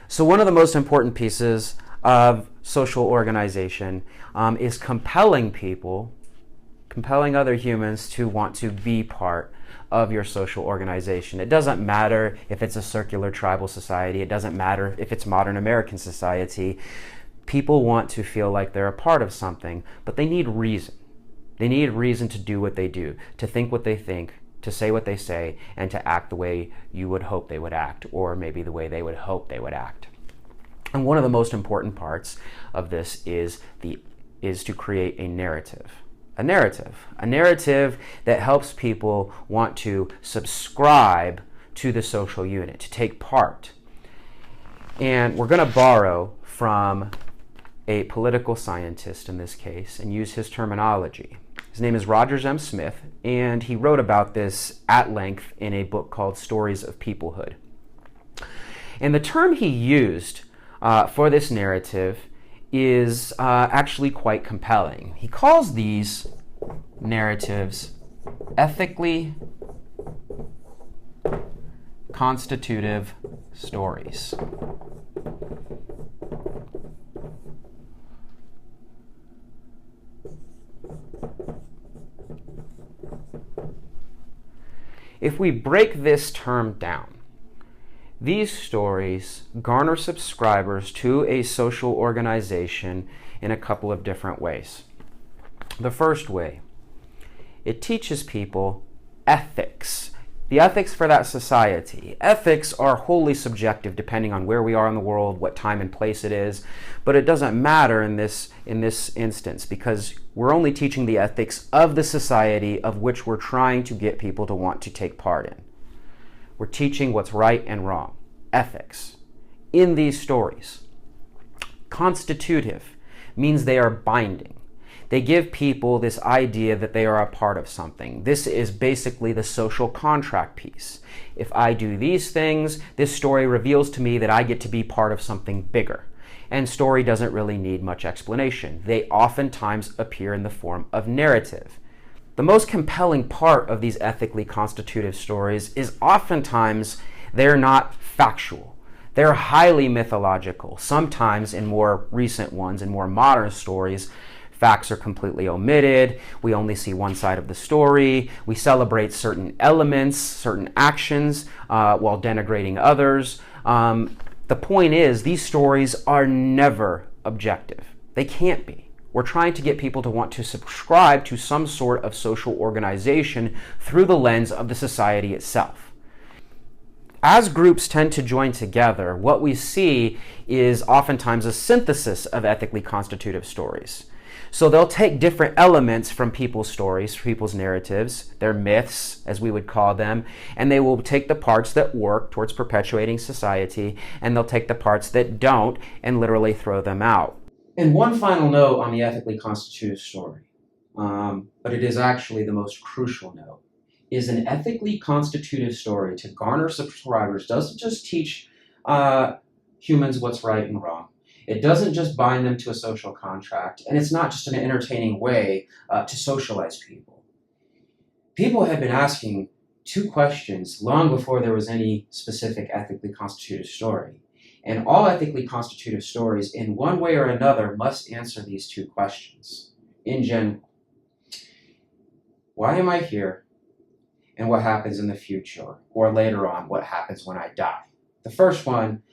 So one of the most important pieces of social organization is compelling people, compelling other humans to want to be part of your social organization. It doesn't matter if it's a circular tribal society. It doesn't matter if it's modern American society. People want to feel like they're a part of something, but they need reason. They need reason to do what they do, to think what they think, to say what they say, and to act the way you would hope they would act, or maybe the way they would hope they would act. And one of the most important parts of this is to create a narrative. A narrative that helps people want to subscribe to the social unit, to take part. And we're going to borrow from a political scientist in this case and use his terminology. His name is Rogers M. Smith, and he wrote about this at length in a book called Stories of Peoplehood. And the term he used for this narrative is actually quite compelling. He calls these narratives ethically constitutive stories. If we break this term down, these stories garner subscribers to a social organization in a couple of different ways. The first way, it teaches people ethics. The ethics for that society. Ethics are wholly subjective depending on where we are in the world, what time and place it is, but it doesn't matter in this instance because we're only teaching the ethics of the society of which we're trying to get people to want to take part in. We're teaching what's right and wrong. Ethics. In these stories. Constitutive means they are binding. They give people this idea that they are a part of something. This is basically the social contract piece. If I do these things, this story reveals to me that I get to be part of something bigger. And story doesn't really need much explanation. They oftentimes appear in the form of narrative. The most compelling part of these ethically constitutive stories is oftentimes they're not factual. They're highly mythological. Sometimes in more recent ones, in more modern stories, facts are completely omitted. We only see one side of the story. We celebrate certain elements, certain actions, while denigrating others. The point is, these stories are never objective. They can't be. We're trying to get people to want to subscribe to some sort of social organization through the lens of the society itself. As groups tend to join together, what we see is oftentimes a synthesis of ethically constitutive stories. So they'll take different elements from people's stories, people's narratives, their myths, as we would call them, and they will take the parts that work towards perpetuating society, and they'll take the parts that don't and literally throw them out. And one final note on the ethically constitutive story, but it is actually the most crucial note, is an ethically constitutive story to garner subscribers doesn't just teach humans what's right and wrong. It doesn't just bind them to a social contract, and it's not just an entertaining way to socialize people. People have been asking two questions long before there was any specific ethically constitutive story. And all ethically constitutive stories, in one way or another, must answer these two questions. In general, why am I here? And what happens in the future? Or later on, what happens when I die? The first one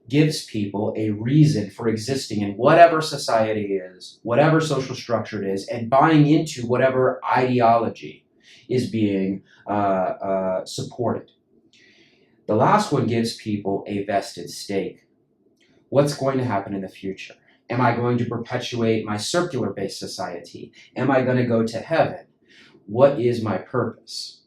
gives people a reason for existing in whatever society is, whatever social structure it is, and buying into whatever ideology is being supported. The last one gives people a vested stake. What's going to happen in the future? Am I going to perpetuate my circular-based society? Am I going to go to heaven? What is my purpose?